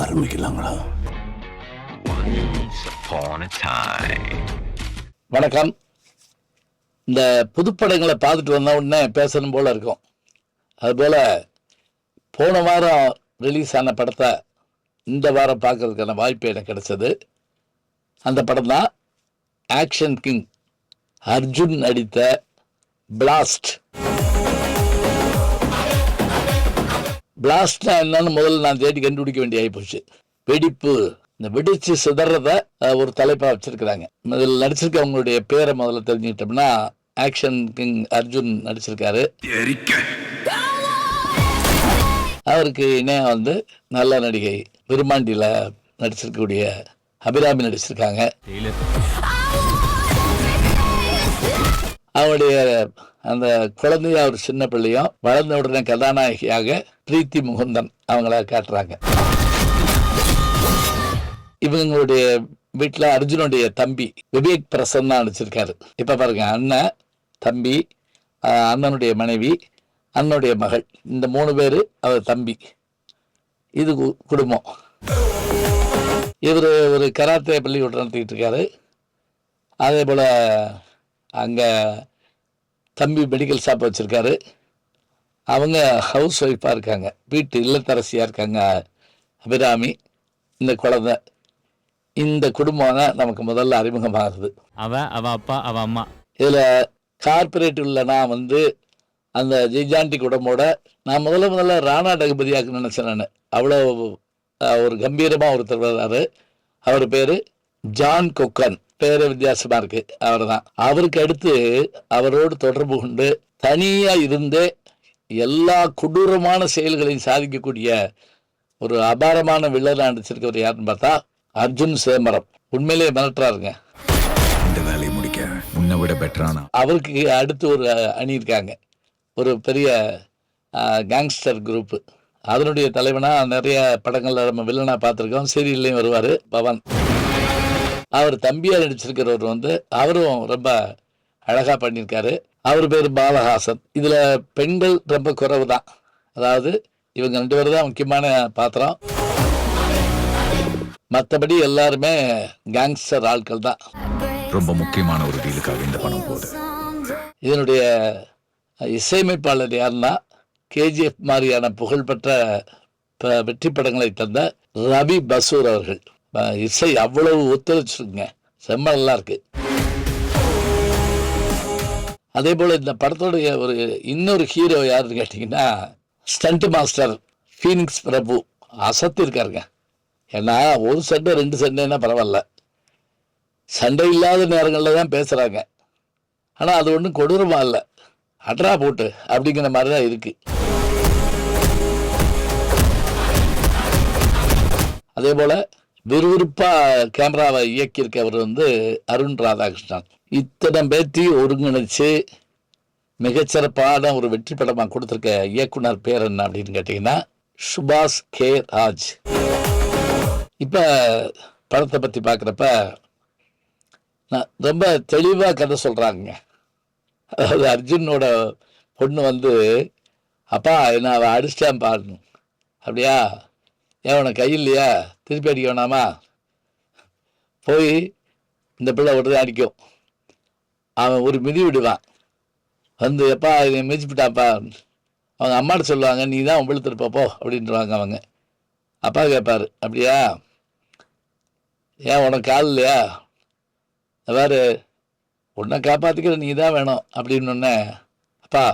ஆரம்பிக்கலாங்களா? வணக்கம். இந்த புதுப்படங்களை பார்த்துட்டு வந்த உடனே பேசணும் போல இருக்கும். அதுபோல் போன வாரம் ரிலீஸ் ஆன படத்தை இந்த வாரம் பார்க்கறதுக்கான வாய்ப்பு எனக்கு கிடைச்சது. அந்த படம் தான் ஆக்ஷன் கிங் அர்ஜுன் நடித்த பிளாஸ்ட். பிளாஸ்ட்னா என்னன்னு முதல்ல நான் தேடி கண்டுபிடிக்க வேண்டிய ஆகிப்போச்சு. வெடிப்பு, இந்த வெடிச்சு சிதறத ஒரு தலைப்பா வச்சிருக்கிறாங்க. இதில் நடிச்சிருக்கவங்களுடைய பேரை முதல்ல தெரிஞ்சுக்கிட்டோம்னா, ஆக்ஷன் கிங் அர்ஜுன் நடிச்சிருக்காரு. அவருக்கு இணையா நல்ல நடிகை விருமாண்டியில் நடிச்சிருக்கக்கூடிய அபிராமி நடிச்சிருக்காங்க. அவருடைய அந்த குழந்தைய ஒரு சின்ன பிள்ளையும் வளர்ந்த உடனே கதாநாயகியாக பிரீத்தி முகுந்தன் அவங்கள காட்டுறாங்க. இவங்களுடைய வீட்டில் அர்ஜுனுடைய தம்பி விவேக் பிரசன்னா நடிச்சிருக்காரு. இப்போ பாருங்க, அண்ணன், தம்பி, அண்ணனுடைய மனைவி, அண்ணனுடைய மகள், இந்த 3 பேர் அவர் தம்பி. இது குடும்பம். இவர் ஒரு கராத்தே பள்ளிக்கூடம் நடத்திக்கிட்டு இருக்காரு. அதே போல் அங்கே தம்பி மெடிக்கல் ஷாப் வச்சுருக்காரு. அவங்க ஹவுஸ் ஒய்ஃபாக இருக்காங்க, வீட்டு இல்லத்தரசியாக இருக்காங்க அபிராமி. இந்த குழந்தை, இந்த குடும்பம் தான் நமக்கு முதல்ல அறிமுகமாகுது. அவ அப்பா, அவ அம்மா. இதில் கார்பரேட்டிவ்ல நான் அந்த ஜெய்ஜாண்டி குடும்போட நான் முதல்ல ராணா டகுபதியாக்கு நினச்சேன். நான் அவ்வளோ ஒரு கம்பீரமாக ஒருத்தர் வர்றாரு. அவர் பேர் ஜான் கொக்கன். பேரு வித்தியாசமாக இருக்கு. அவர் தான். அவருக்கு அடுத்து அவரோடு தொடர்பு கொண்டு தனியாக இருந்தே எல்லா கொடூரமான செயல்களையும் சாதிக்கக்கூடிய ஒரு அபாரமான வில்லனாக நடிச்சிருக்கவர் யாருன்னு பார்த்தா அர்ஜுன் சேமரம். உண்மையிலே மிரட்டுறாருங்க. இந்த வேலையை முடிக்க முன்ன விட பெட்டரானா. அவருக்கு அடுத்து ஒரு அணி இருக்காங்க, ஒரு பெரிய கேங்ஸ்டர் குரூப்பு. அதனுடைய தலைவனாக நிறைய படங்களில் நம்ம வில்லனாக பார்த்துருக்கோம். சீரியல்லையும் வருவார் பவன். அவர் தம்பியாக நடிச்சிருக்கிறவர் அவரும் ரொம்ப அழகாக பண்ணியிருக்காரு. அவர் பேர் பாலஹாசன். இதில் பெண்கள் ரொம்ப குறைவு தான். அதாவது இவங்க 2 பேர் தான் முக்கியமான பாத்திரம். மற்றபடி எல்லாருமே கேங்ஸ்டர் ஆட்கள் தான். ரொம்ப முக்கியமான ஒரு டீலுக்காக இந்த பணம் போகுது. இதனுடைய இசையமைப்பாளர் யாருன்னா, கேஜிஎஃப் மாதிரியான புகழ்பெற்ற வெற்றி படங்களை தந்த ரவி பசூர் அவர்கள். இசை அவ்வளவு ஒத்துழைச்சிருக்குங்க, செம்ம நல்லா இருக்கு. அதே போல் இந்த படத்தோடைய இன்னொரு ஹீரோ யாருன்னு கேட்டிங்கன்னா, ஸ்டண்ட் மாஸ்டர் ஃபீனிக்ஸ் பிரபு. அசத்து இருக்காருங்க. ஏன்னா ஒரு சண்டை 2 சண்டைன்னா பரவாயில்ல, சண்டை இல்லாத நேரங்களில் தான் பேசுகிறாங்க. ஆனால் அது ஒன்றும் கொடூரமாக இல்லை, அட்ரா போட்டு அப்படிங்கிற மாதிரி தான் இருக்குது. அதே போல் விறுவிறுப்பாக கேமராவை இயக்கியிருக்கவர் அருண் ராதாகிருஷ்ணன். இத்தனை பேத்தி ஒருங்கிணைச்சு மிகச்சிறப்பான ஒரு வெற்றி படமாக கொடுத்துருக்க இயக்குனர் பேர் என்ன அப்படின்னு கேட்டிங்கன்னா, சுபாஷ் கே ராஜ். இப்போ படத்தை பற்றி பார்க்குறப்ப நான் ரொம்ப தெளிவாக கதை சொல்கிறாங்க. அதாவது அர்ஜுனோட பொண்ணு அப்பா என்ன அவள் அடிச்சிட்டான் பாடணும். அப்படியா, ஏன் உனக்கு கை இல்லையா, திருப்பி அடிக்க வேணாமா, போய் இந்த பிள்ளை உடனே அடிக்கும். அவன் ஒரு மிதி விடுவான். எப்பா இதை மிதிச்சுட்டாப்பா, அவங்க அம்மாட்ட சொல்லுவாங்க, நீ தான் உம்பிழுத்திருப்பா போ அப்படின்ட்டுருவாங்க அவங்க. அப்பா கேட்பார், அப்படியா, ஏன் உனக்கு கால் இல்லையா, வேறு உன்னை காப்பாற்றிக்கிற நீ தான் வேணும் அப்படின்னொன்னே, அப்பா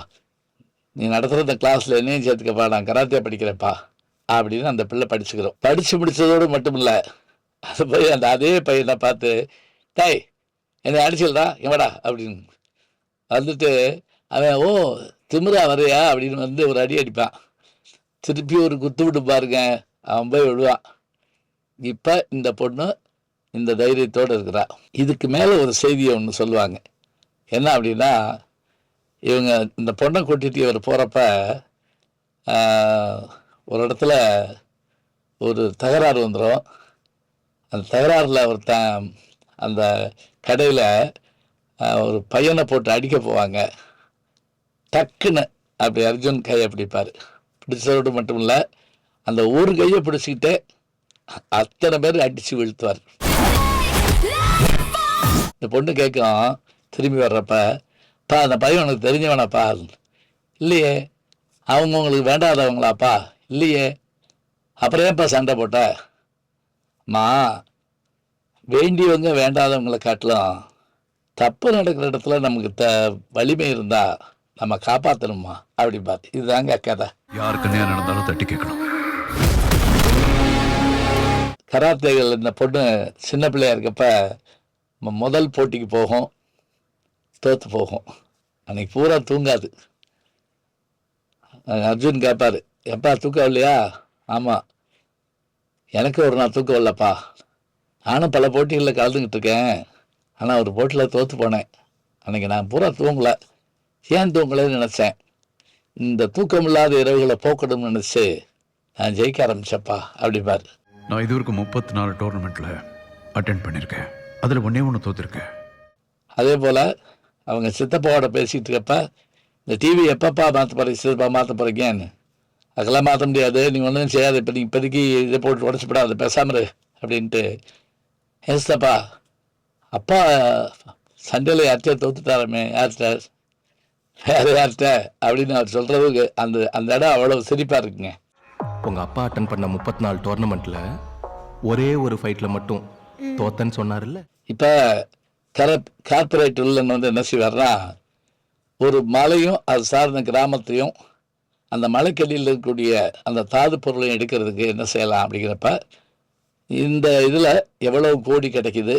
நீ நடத்துகிற இந்த கிளாஸில் என்னையும் சேர்த்துக்கப்பா, நான் கராத்தே படிக்கிறேன்ப்பா அப்படின்னு அந்த பிள்ளை படிச்சுக்கிறோம். படித்து முடித்ததோடு மட்டும் இல்லை, அது போய் அதே பையனை பார்த்து, டேய் என்னை அடிச்சிடா எவடா அப்படின்னு அவன், ஓ திமிரா வரையா அப்படின்னு ஒரு அடி அடிப்பான். திருப்பி ஒரு குத்து விட்டு பாருங்க, அவன் போய் விடுவான். இப்போ இந்த பொண்ணு இந்த தைரியத்தோடு இருக்கிறா. இதுக்கு மேலே ஒரு செய்தியை ஒன்று சொல்லுவாங்க. என்ன அப்படின்னா, இவங்க இந்த பொண்ணை கூட்டிகிட்டு இவர் போகிறப்ப ஒரு இடத்துல ஒரு தகராறு வந்துடும். அந்த தகராறில் ஒருத்தன் அந்த கடையில் ஒரு பையனை போட்டு அடிக்க போவாங்க. டக்குன்னு அப்படி அர்ஜுன் கையை பிடிப்பார். பிடிச்சதோடு மட்டும் இல்லை, அந்த ஒரு கையை பிடிச்சிக்கிட்டே அத்தனை பேர் அடித்து வீழ்த்துவார். இந்த பொண்ணு கேட்கும் திரும்பி வர்றப்ப, பா அந்த பையன் உனக்கு தெரிஞ்சவனாப்பா? இல்லையே. அவங்க உங்களுக்கு வேண்டாதவங்களாப்பா? இல்லையே. அப்புறம் ஏன்ப்பா சண்டை போட்ட? மா, வேண்டியவங்க வேண்டாதவங்களை காட்டிலும் தப்பு நடக்கிற இடத்துல நமக்கு வலிமை இருந்தா நம்ம காப்பாற்றணுமா அப்படி பார்த்து. இதுதாங்க கதை. யாருக்கு நேரம் நடந்தாலும் தட்டி கேட்கணும். கராத்தேகள் இந்த பொண்ணு சின்ன பிள்ளையா இருக்கப்ப முதல் போட்டிக்கு போகும், தோற்று போகும். அன்னைக்கு பூரா தூங்காது. அர்ஜுன் கேட்பாரு, எப்பா தூக்கம் இல்லையா? ஆமாம், எனக்கு ஒரு நாள் தூக்கம் இல்லைப்பா. நானும் பல போட்டிகளில் கலந்துக்கிட்டு இருக்கேன். ஆனால் ஒரு போட்டியில் தோற்று போனேன். அன்றைக்கி நான் பூரா தூங்கலை. ஏன் தூங்கலைன்னு நினச்சேன். இந்த தூக்கம் இல்லாத இரவுகளை போக்கணும்னு நினச்சி நான் ஜெயிக்க ஆரம்பிச்சப்பா அப்படிப்பார். நான் இதுவரைக்கும் 34 டோர்னமெண்ட்டில் அட்டென்ட் பண்ணியிருக்கேன். அதில் ஒன்று தோற்றுருக்கேன். அதே போல் அவங்க சித்தப்பாவோட பேசிகிட்டு இருக்கப்ப, இந்த டிவி எப்பப்பா மாற்ற போகிறீங்க, சித்தப்பா மாற்ற போகிறீங்கன்னு. அதெல்லாம் மாற்ற முடியாது, நீ ஒன்றும் செய்யாது, இப்போ நீ இப்போதைக்கு இதை போட்டு உடச்சிப்படாது, பேசாமரு அப்படின்ட்டு. ஏசப்பா, அப்பா சண்டையில் யார்கிட்ட தோத்துட்டாரமே, யார்கிட்ட, வேறு யார்கிட்ட அப்படின்னு அவர் சொல்கிறதுக்கு அந்த இடம் அவ்வளோ சிரிப்பாக இருக்குங்க. உங்கள் அப்பா அட்டன் பண்ண 34 டோர்னமெண்ட்டில் ஒரே ஒரு ஃபைட்டில் மட்டும் தோத்தன்னு சொன்னார்ல. இப்போ கார்பரேட் வில்லன் வந்து என்ன செய்வார்னா, ஒரு மலையும் அது சார்ந்த கிராமத்தையும் அந்த மலைக்கடியில் இருக்கக்கூடிய அந்த தாது பொருளையும் எடுக்கிறதுக்கு என்ன செய்யலாம் அப்படிங்கிறப்ப, இந்த இதில் எவ்வளவு கோடி கிடைக்குது,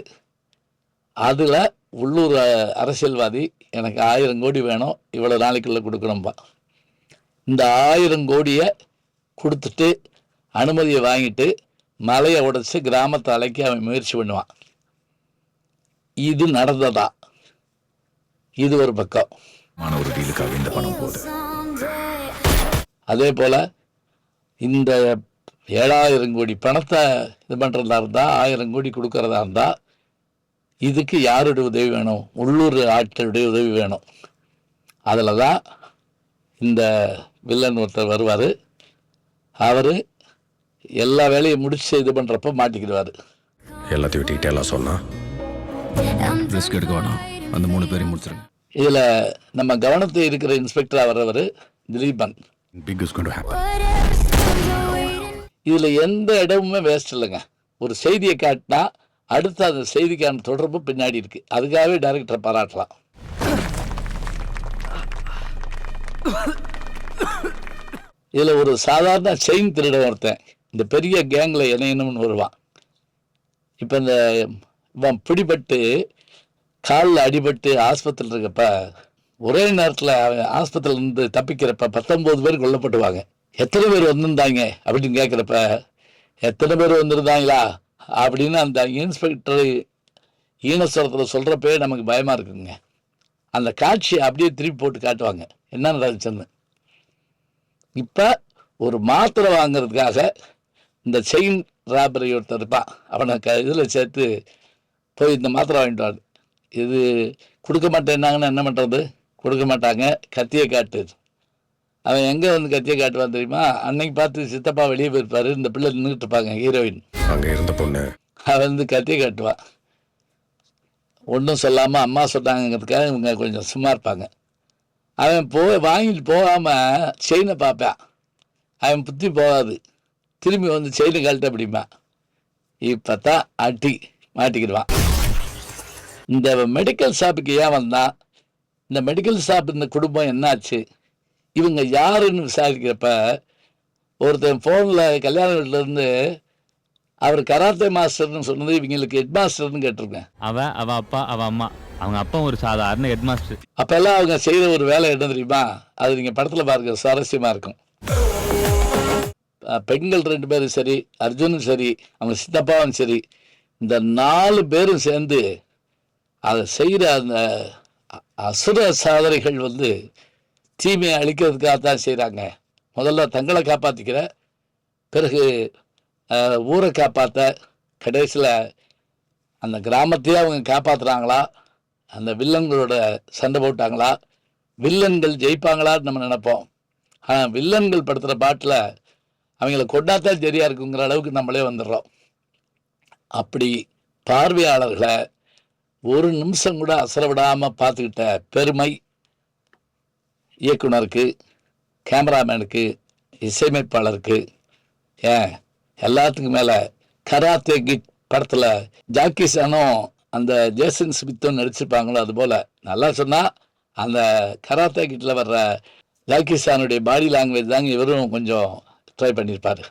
அதில் உள்ளூர் அரசியல்வாதி எனக்கு 1000 கோடி வேணும், இவ்வளோ நாளைக்குள்ளே கொடுக்கணும்பா. இந்த 1000 கோடியை கொடுத்துட்டு அனுமதியை வாங்கிட்டு மலையை உடைச்சி கிராமத்தை அழைக்க அவன் முயற்சி பண்ணுவான். இது நடந்ததா? இது ஒரு பக்கம். ஒரு டீலுக்காக இந்த பணம் போகுது. அதே போல் இந்த 7000 கோடி பணத்தை இது பண்ணுறதா இருந்தால், 1000 கோடி கொடுக்கறதா இருந்தால், இதுக்கு யாருடைய உதவி வேணும்? உள்ளூர் ஆட்களுடைய உதவி வேணும். அதில் தான் இந்த வில்லன் ஒருத்தர் வருவார். அவர் எல்லா வேலையும் முடிச்சு இது பண்ணுறப்ப மாட்டிக்கிடுவார். எல்லாத்தையும் டீட்டெயிலாக சொன்னால் ரிஸ்க் எடுக்க வேணாம், அந்த 3 பேரையும் முடிச்சிருங்க. இதில் நம்ம கவனத்தில் இருக்கிற இன்ஸ்பெக்டராக வர்றவர் Dileepan. Big is going to happen. இதில் எந்த இடமுமே வேஸ்ட் இல்லைங்க. ஒரு செய்தியை காட்டினா அடுத்து அந்த செய்திக்கான தொடர்பு பின்னாடி இருக்குது. அதுக்காகவே டைரக்டரை பாராட்டலாம். இதில் ஒரு சாதாரண செயின் திருட ஒருத்தன் இந்த பெரிய கேங்கில் இணையணும்னு வருவான். இப்போ இந்த இவன் பிடிபட்டு காலில் அடிபட்டு ஆஸ்பத்திரியில் இருக்கப்ப, ஒரே நேரத்தில் அவன் ஆஸ்பத்திரியிலேருந்து தப்பிக்கிறப்ப 19 பேர் கொல்லப்பட்டுவாங்க. எத்தனை பேர் வந்திருந்தாங்க அப்படின்னு கேட்குறப்ப, எத்தனை பேர் வந்திருந்தாங்களா அப்படின்னு அந்த இன்ஸ்பெக்டர் ஈனஸ்வரத்தில் சொல்கிறப்பே நமக்கு பயமாக இருக்குங்க. அந்த காட்சியை அப்படியே திருப்பி போட்டு காட்டுவாங்க என்ன நடந்துச்சுன்னு. இப்போ ஒரு மாத்திரை வாங்கிறதுக்காக இந்த செயின் ராபரி ஒருத்தர் இருப்பான், அவனை இதில் சேர்த்து போய் இந்த மாத்திரை வாங்கிட்டு வாங்க. இது கொடுக்க மாட்டேன்னாங்கன்னா என்ன பண்ணுறது? கொடுக்க மாட்டாங்க, கத்தியை காட்டு. அவன் எங்கே வந்து கத்தியை காட்டுவான் தெரியுமா? அன்னைக்கு பார்த்து சித்தப்பா வெளியே போயிருப்பார், இந்த பிள்ளை நின்றுட்டு இருப்பாங்க, ஹீரோயின். அங்கே இருந்த பொண்ணு அவன் வந்து கத்தியை காட்டுவான். ஒன்றும் சொல்லாமல் அம்மா சொன்னாங்கிறதுக்காக இவங்க கொஞ்சம் சும்மா இருப்பாங்க. அவன் வாங்கிட்டு போகாமல் செயினை பார்ப்பான். அவன் புத்தி போகாது, திரும்பி வந்து செயினை கழட்ட அப்படிமா. இப்போ தான் அட்டி மாட்டிக்கிடுவான். இந்த மெடிக்கல் ஷாப்புக்கு ஏன் வந்தான்? இந்த மெடிக்கல் ஷாப் இந்த குடும்பம் என்னாச்சு, இவங்க யாருன்னு விசாரிக்கிறப்ப ஒருத்தன் ஃபோனில் கல்யாண வீட்டிலேருந்து அவர் கராத்தே மாஸ்டர்னு சொன்னது இவங்களுக்கு ஹெட் மாஸ்டர்னு கேட்டிருக்கேன். அவன் அப்பா அவன் அம்மா. அவங்க அப்பா ஒரு சாதாரண ஹெட் மாஸ்டர். அப்போல்லாம் அவங்க செய்கிற ஒரு வேலை என்ன தெரியுமா? அது நீங்கள் படத்தில் பாருங்க, சுவாரஸ்யமாக இருக்கும். பெண்கள் 2 பேரும் சரி, அர்ஜுனும் சரி, அவங்க சித்தப்பாவும் சரி, இந்த 4 பேரும் சேர்ந்து அதை செய்கிற அந்த அசுர சாதனைகள் வந்து தீமையை அழிக்கிறதுக்காக தான் செய்கிறாங்க. முதல்ல தங்களை காப்பாற்றிக்கிற, பிறகு ஊரை காப்பாற்ற, கடைசியில் அந்த கிராமத்தையே அவங்க காப்பாற்றுறாங்களா, அந்த வில்லன்களோட சண்டை போட்டாங்களா, வில்லன்கள் ஜெயிப்பாங்களான்னு நம்ம நினைப்போம். ஆனால் வில்லன்கள் படுத்துகிற பாட்டில் அவங்கள கொண்டாத்தான் சரியாக இருக்குங்கிற அளவுக்கு நம்மளே வந்துடுறோம். அப்படி பார்வையாளர்களை ஒரு நிமிஷம் கூட அசர விடாமல் பார்த்துக்கிட்ட பெருமை இயக்குனருக்கு, கேமராமேனுக்கு, இசையமைப்பாளருக்கு, ஏன் எல்லாத்துக்கும் மேலே கராத்தே கிட் படத்தில் ஜாக்கி சானும் அந்த ஜேசன் ஸ்மித்தும் நடிச்சிருப்பாங்களோ அதுபோல் நல்லா சொன்னால் அந்த கராத்தே கிட்டில் வர்ற ஜாக்கி சானுடைய பாடி லாங்குவேஜ் தாங்க இவரும் கொஞ்சம் ட்ரை பண்ணியிருப்பார்.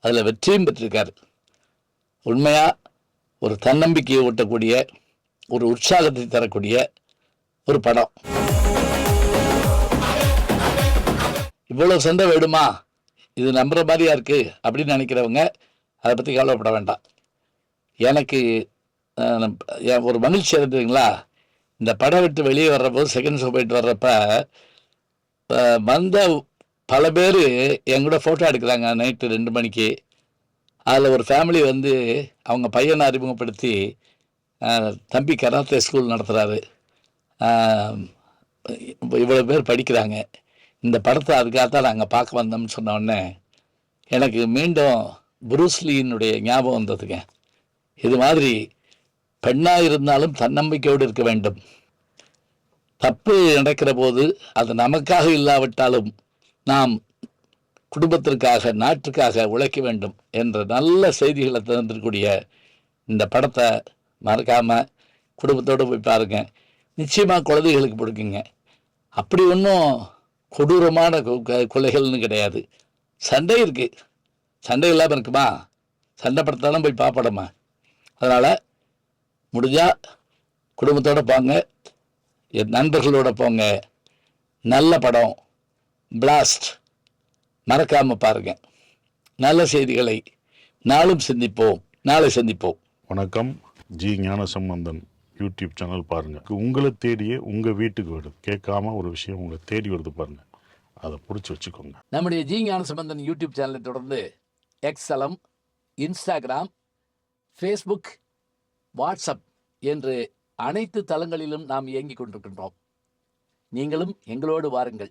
அதில் வெற்றியும் பெற்றிருக்காரு. உண்மையாக ஒரு தன்னம்பிக்கையை ஊட்டக்கூடிய, ஒரு உற்சாகத்தை தரக்கூடிய ஒரு படம். இவ்வளோ சண்டை வேணுமா, இது நம்புற மாதிரியா இருக்கு அப்படின்னு நினைக்கிறவங்க அதை பற்றி கவலைப்பட வேண்டாம். எனக்கு ஒரு மகிழ்ச்சி இருந்ததுங்களா, இந்த படம் விட்டு வெளியே வர்றப்போ செகண்ட் ஷோ போயிட்டு வர்றப்ப வந்த பல பேர் என் கூட ஃபோட்டோ எடுக்கிறாங்க நைட்டு 2 மணிக்கு. அதில் ஒரு ஃபேமிலி வந்து அவங்க பையனை அறிமுகப்படுத்தி, தம்பி கராத்தே ஸ்கூல் நடத்துகிறாரு, இவ்வளோ பேர் படிக்கிறாங்க, இந்த படத்தை அதுக்காகத்தான் நாங்கள் பார்க்க வந்தோம்னு சொன்ன உடனே எனக்கு மீண்டும் புரூஸ்லியினுடைய ஞாபகம் வந்ததுங்க. இது மாதிரி பெண்ணாக இருந்தாலும் தன்னம்பிக்கையோடு இருக்க வேண்டும். தப்பு நடக்கிற போது அது நமக்காக இல்லாவிட்டாலும் நாம் குடும்பத்திற்காக, நாட்டுக்காக உழைக்க வேண்டும் என்ற நல்ல செய்திகளை தந்திருக்கக்கூடிய இந்த படத்தை மறக்காமல் குடும்பத்தோடு போய் பாருங்க. நிச்சயமாக குழந்தைகளுக்கு பிடிக்குங்க. அப்படி ஒன்றும் கொடூரமான கொலைகள்னு கிடையாது. சண்டை இருக்குது, சண்டை இல்லாமல் இருக்குமா? சண்டை படத்தாலும் போய் பார்ப்படமா. அதனால் முடிஞ்சால் குடும்பத்தோடு போங்க, என் நண்பர்களோட போங்க. நல்ல படம், பிளாஸ்ட், மறக்காமல் பாருங்கள். நல்ல செய்திகளை நாளும் சிந்திப்போம், நாளை சந்திப்போம். வணக்கம். ஜி ஞானசம்பந்தன் யூடியூப் சேனல் பாருங்க. உங்களை தேடியே உங்க வீட்டுக்கு வருது. கேட்காம ஒரு விஷயம் உங்களை தேடி வருது பாருங்க, அதை பிடிச்சி வச்சுக்கோங்க. நம்முடைய ஜி ஞானசம்பந்தன் யூடியூப் சேனலை தொடர்ந்து எக்ஸலம், இன்ஸ்டாகிராம், ஃபேஸ்புக், வாட்ஸ்அப் என்று அனைத்து தளங்களிலும் நாம் இயங்கிக் கொண்டிருக்கின்றோம். நீங்களும் எங்களோடு வாருங்கள்.